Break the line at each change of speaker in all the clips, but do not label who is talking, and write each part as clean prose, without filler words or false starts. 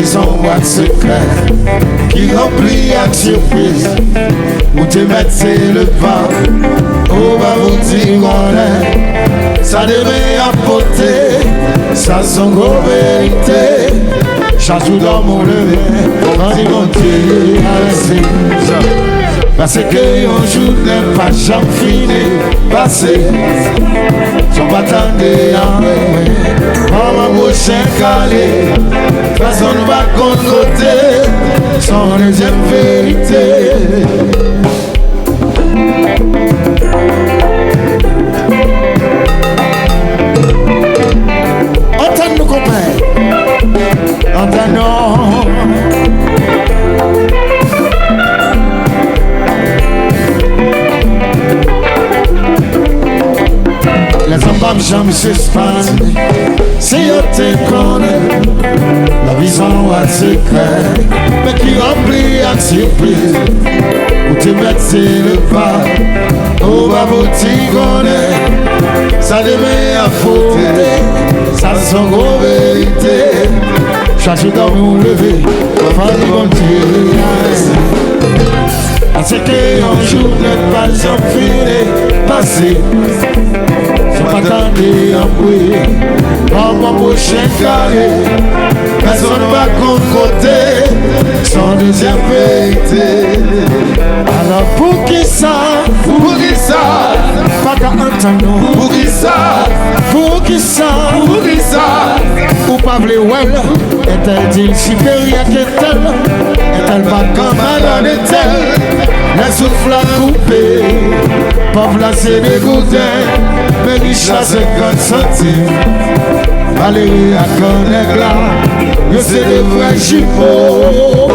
vie en boîte secrète qui remplit à surprise. Où te mettre c'est le pas. Oh bah vous dire on est. Ça devait apporter. Ça sont gros vérité. Chaque jour dans mon lever. Quand ils vont tirer à la parce que un jour n'est pas jamais fini. Passé. Sont pas tendés à moi. Maman prochain calé. Personne ne va côté. Sans deuxième vérité. Entends-nous copains. Entends-nous. Les hommes jamais suspendent. Si on te connaît, la vision à secret, mais qui remplit à surprise. Où te mettre c'est le pas. Oh bah vous t'y connaît. Ça devait à faute. Ça sont gros vérité. Chaque jour dans mon lever. Pas de bon Dieu. Parce que un jour n'est pas jamais fini. Passé. Pas tardé à mourir. Maman prochain carré. Personne ne va côté. Sans deuxième vérité. Alors pour qui ça? Pour qui ça? Pas qu'à entendre. Pour qui ça? Pour qui ça? Pour qui ça? Ou pas vle well. Est-elle dit supérieure qu'est-elle? Est-elle pas comme madame est-elle? Les souffles à couper. Pauvre là c'est dégoûté. Mais riche là 50 centimes. Valérie à connaître là. Yo c'est des vrais chipots.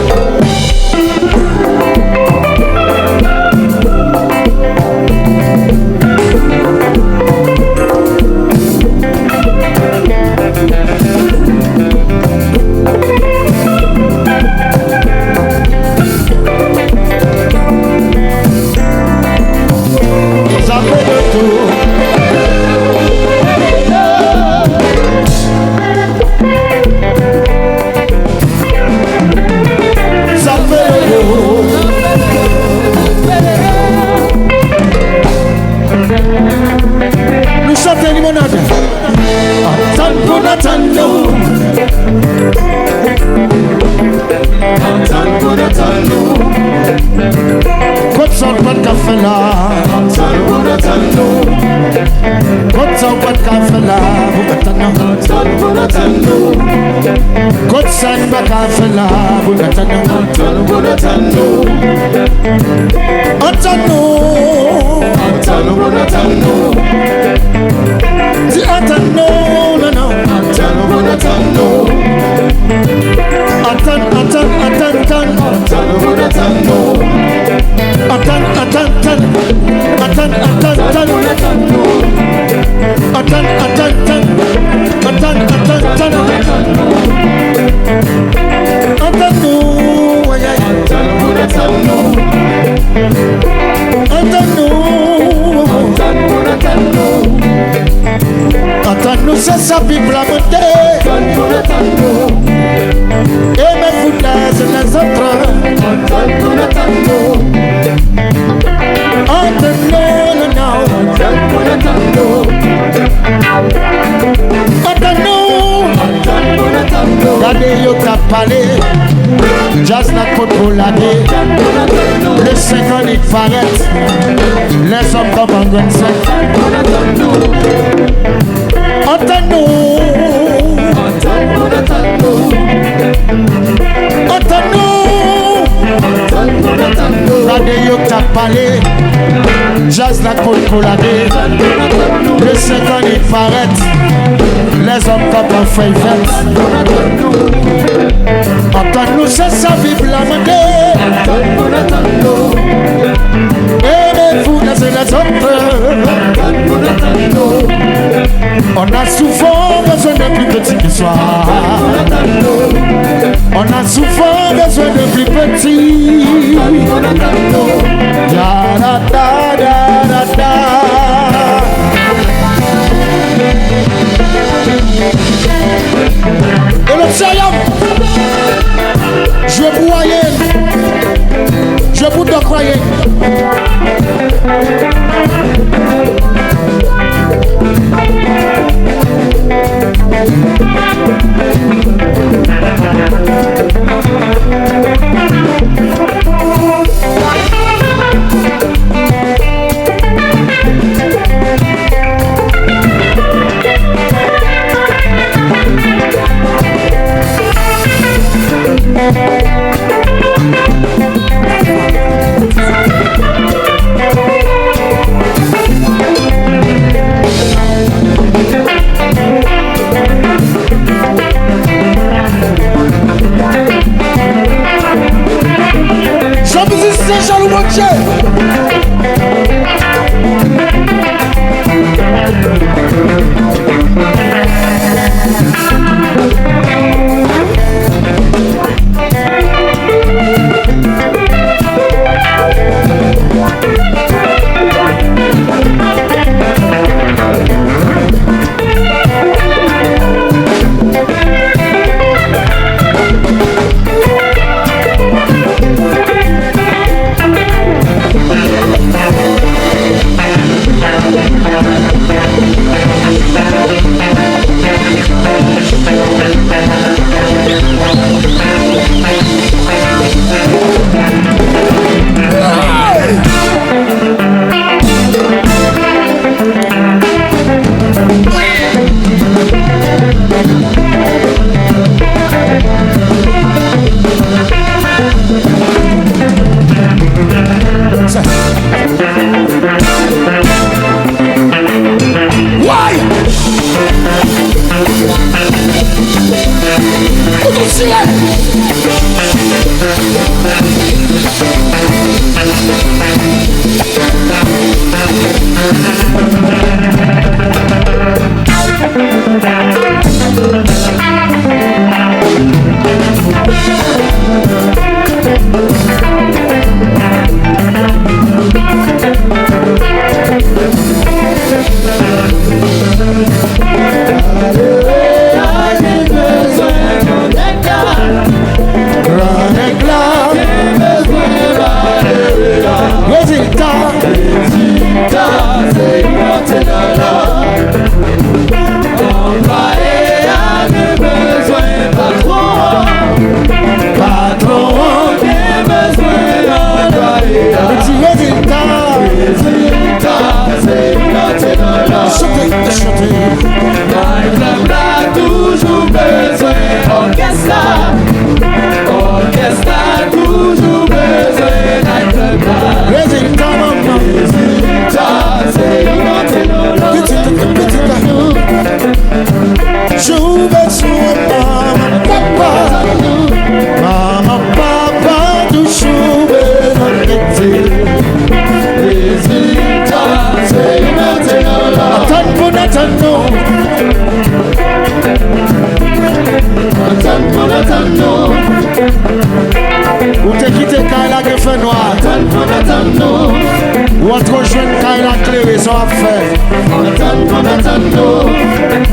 C'est sa Bible à monter. Et mes foutaises les autres. Regardez, yo t'a parlé. Just not pour blaguer. Les 50 ils paraissent. Les hommes comme un grand sac. Entends-nous. Regardez, yo t'a parlé. Just not pour blaguer. Les 50 ils paraissent. Les hommes comme un feuille-fête. Entends-nous, c'est sa Bible à monter. Aimez-vous les uns les autres. On a souvent besoin de plus petit que soi. On a souvent besoin de plus petit. Ya da da da da da. Et le croyez?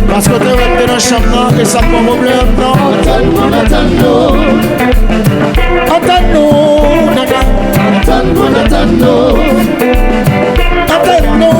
Parce que tu es dans le champ et ça prend problème, non? Attends-nous, nana. Attends-nous,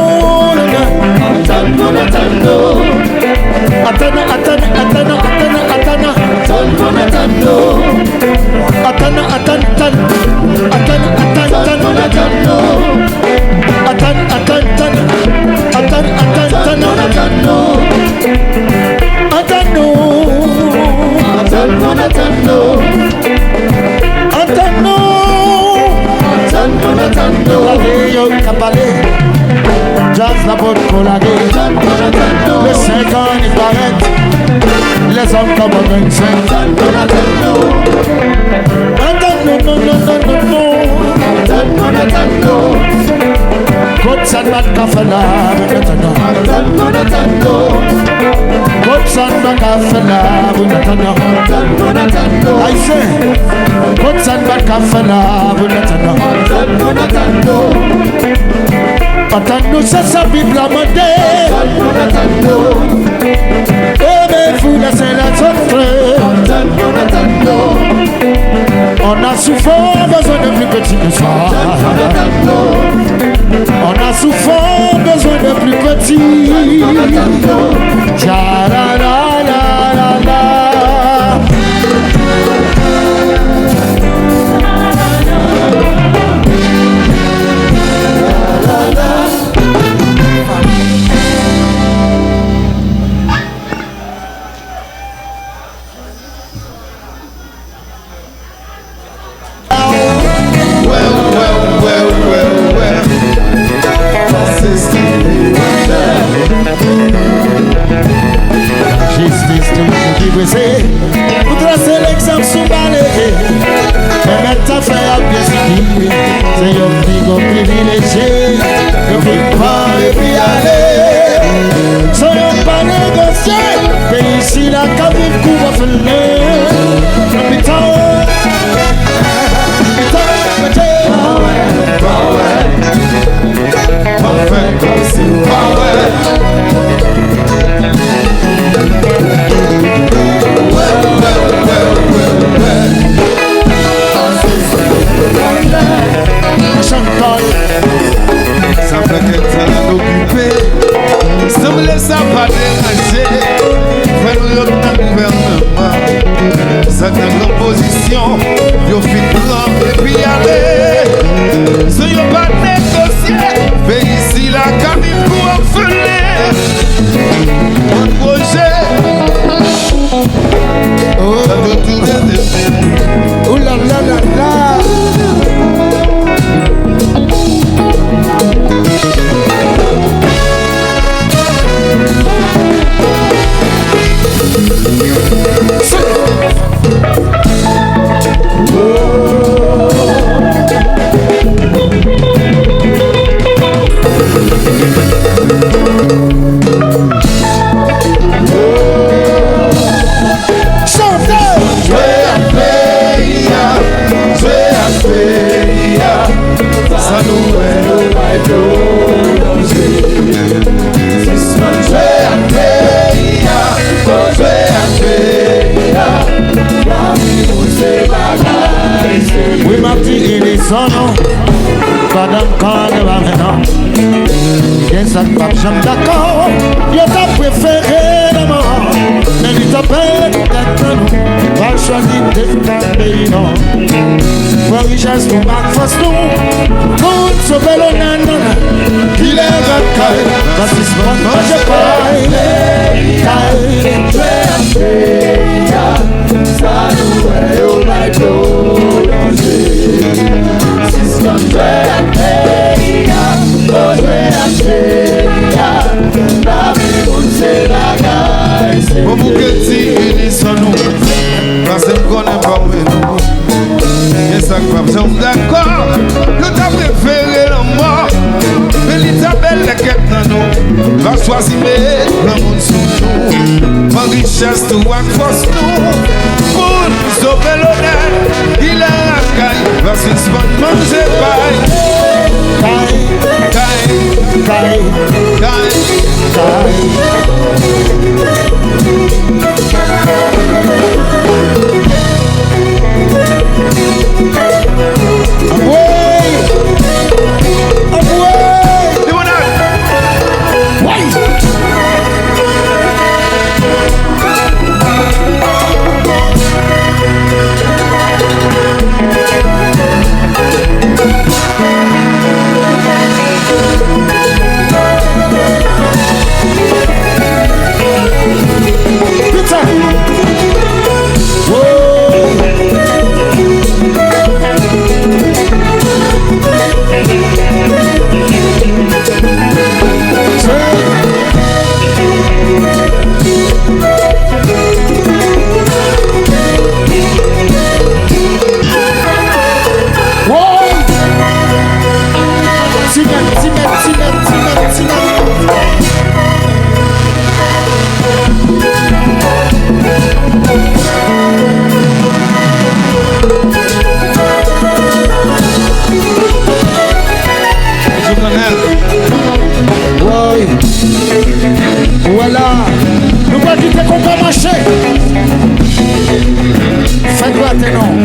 Jazz la bonne collagée. Le 5 ans il paraît. Les hommes comme un 25. Good son bat kafala. Good son bat kafala. I say. Good son bat kafala. Attends-nous, c'est sa Bible à monter. Aimez-vous laisser les autres. On a souvent besoin de plus petit que ça. léger, ne vite pas et puis aller. Soyons pas négociés, mais ici la cabine couvre fêler.
Ça fait qu'elle s'en occupé, ça me laisse pas déranger. Faire l'autre gouvernement, ça t'a composition, yo fit prendre et puis aller. Ça y'a pas négocié, mais ici la cabine pour en faire un projet. Ça doit tout déterminer.
Oh la la la la. Oui, ma petite, il est son nom. Madame Carne va maintenant. Bien ça, pas j'aime d'accord. Il t'a préféré la mort. Mais il t'appelle d'être nous. Va choisir de pays, non. Pour richesse, nous marque face nous. Pour sauver le nanana. Il est votre caille. Parce que c'est bon, moi je paille. Ça nous est au bateau. Si c'est
pour vous que tu unis sans nous, parce que nous connaissons pas nous. Et ça que nous sommes d'accord, nous t'as préféré la mort. Mais l'Isabelle la quête dans nous, va choisir le monde sous nous. Ma richesse, tout à force nous. Pour nous sauver l'honneur, il a la caille, parce qu'il se va manger paille.
Voilà, nous pas quitter qu'on peut marcher. Faites-le à tes noms.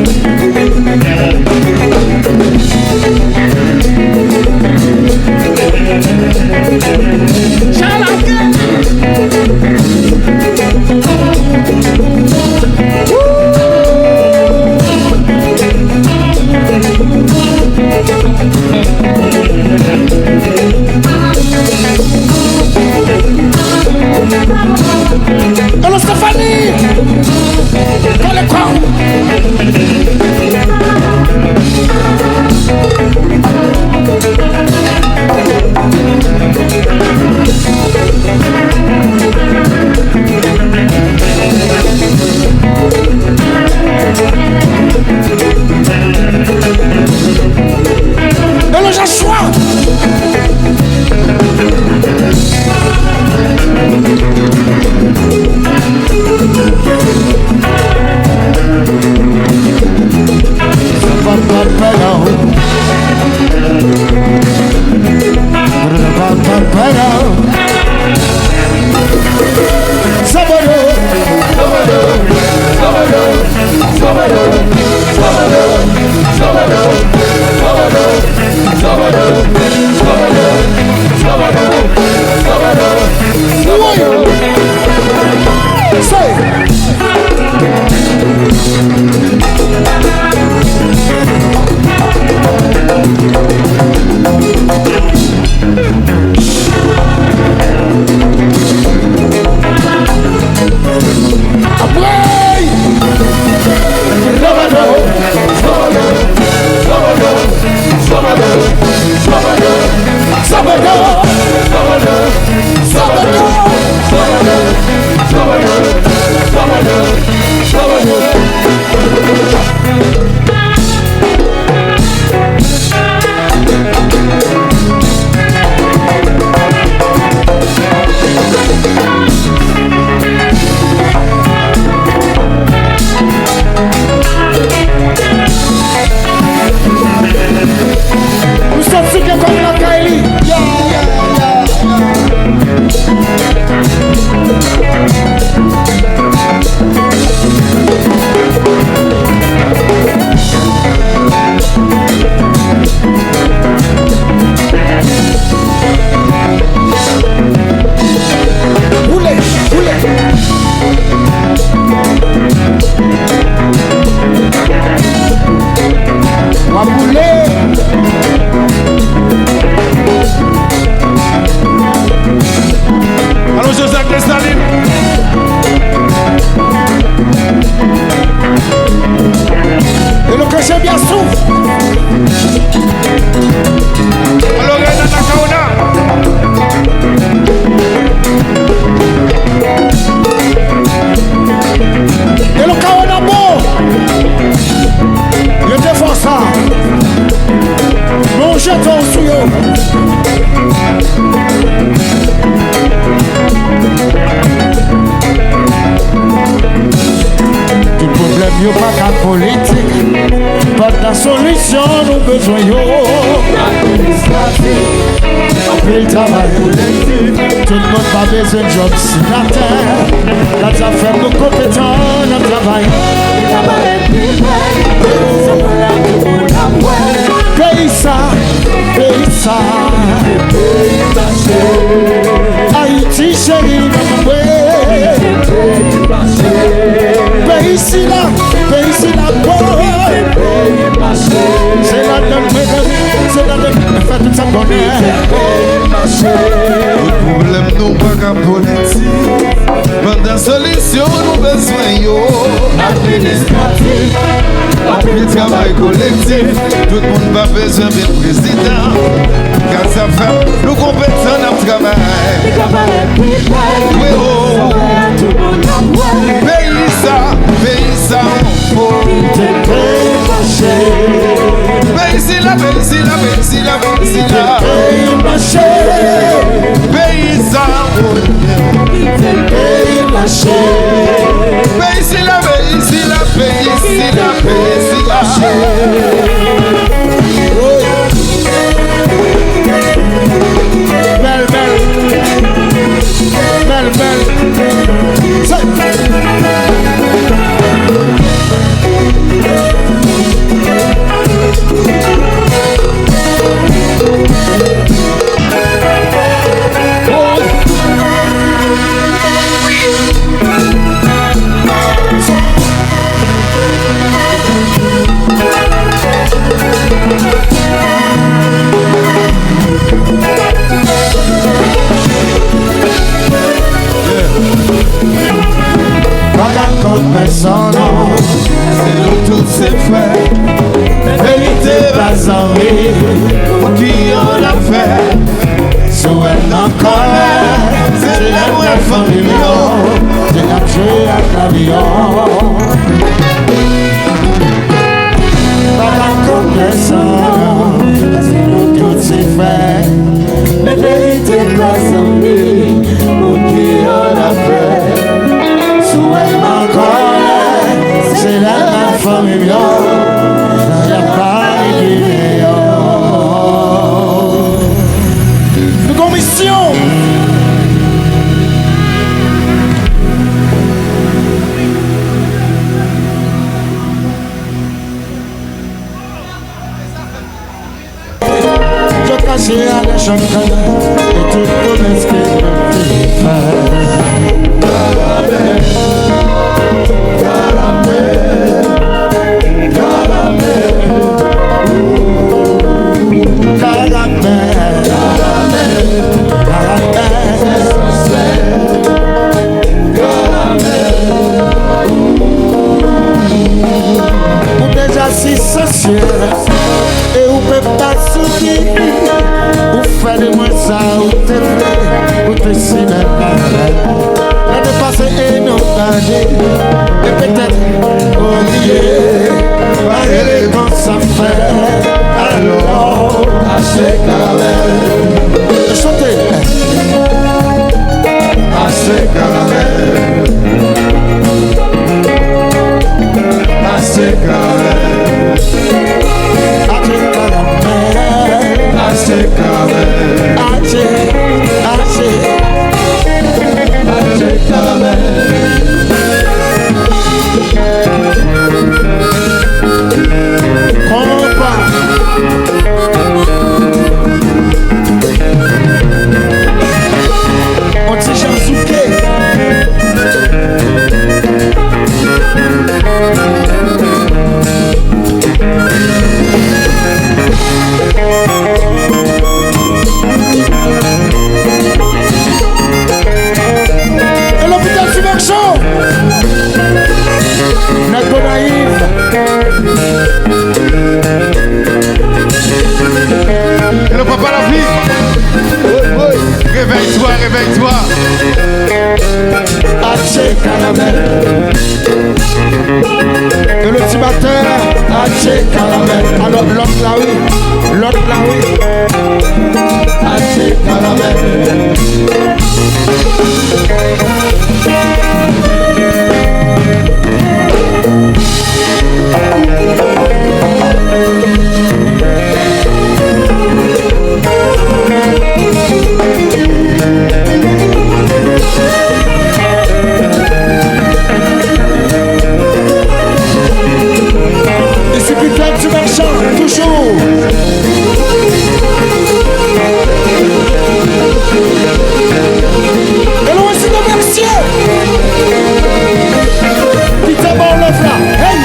Hello Stéphanie. Dans les coins. Nous sommes sûrs que comme la Kaili. Roulez, roulez. On va rouler.
Allô, Joseph Dessalines.
Et le cachet bien souffle.
Allô, Reina Nakaona.
Et le Kaona bon. Je défends ça. Mon jeton sous yo. Tout problème yo pas qu'à politique. Pas de la solution nous besoin yo. Après le travail collectif. Tout le monde pas besoin de job si la terre. La affaire nous compétents dans le travail. Pays ça, pays ça. Haïti chérie, maman. Pays ici là, c'est la donne, c'est la donne, fait tout ça bonheur.
Le problème nous pas qu'à politique. Pendant solution nous besoin yo. Administratif. Après le travail collectif. Tout le monde va besoin de président. Car ça fait nous compétents dans le travail. Oui, oh. Pays ça, on faut. Pays si la, pays si la, pays si la, pays si la. Pays ça, on faut. Pays si la, pays si la, pays si la, pays si la.
Belle, belle. Belle, belle. Personne,
c'est nous tous ces frères.
vérité va s'en
Qui en a fait?
Sous elle en colère, c'est la vraie famille, c'est la tuer à l'avion. Pas encore personne, c'est nous tous ces frères. La vérité va s'en qui en a fait. Sous elle en colère, c'est la vraie famille, c'est la famille. Commission. Je cachais à la chanson et tout le ce que je fais. Et on peut pas sourire, on fait des moins Assez caramel. Chantez. Assez caramel. Assez caramel. Assez caramel. Assez caramel. Compa. On t'y j'en souqué. Et l'hôpital Submersion. Nago naïf.
Et le papa la vie. Réveille-toi, réveille-toi.
Assez caramel. Et le petit matin, assez caramel. Alors l'autre là oui, l'autre là oui. Assez caramel. Et c'est putain de marchand, toujours. Et l'on est dans Mercier. Putain bon l'œuf là, hey.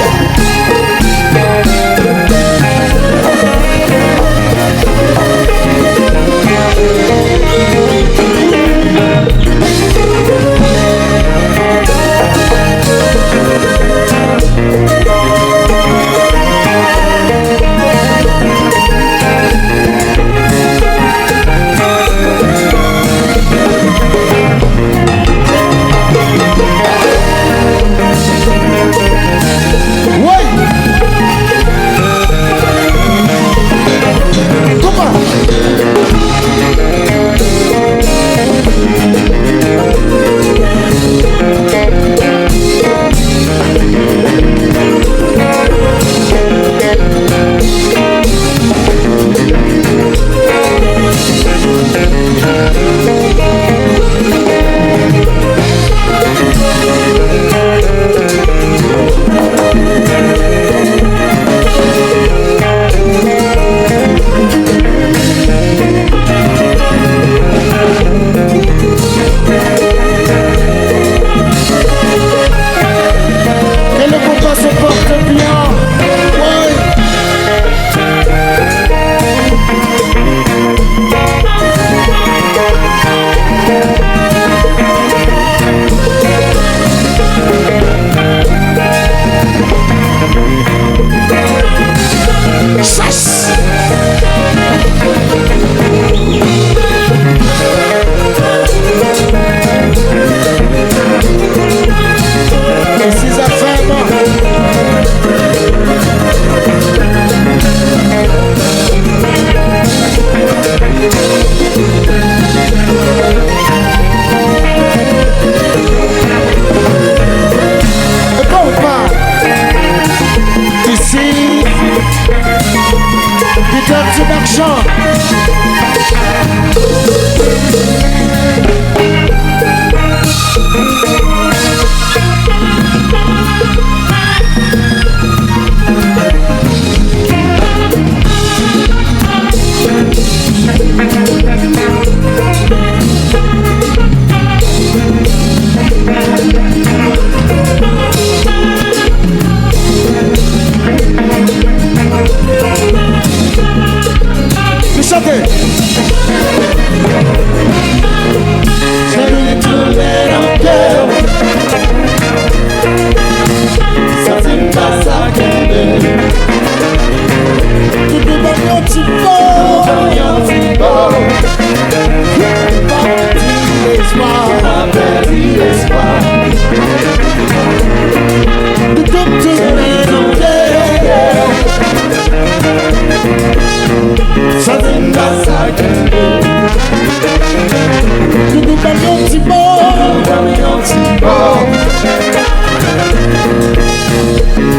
encore.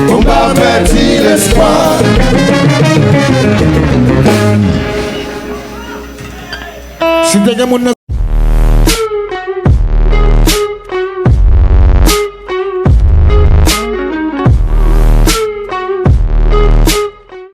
On va perdre l'espoir. Si t'es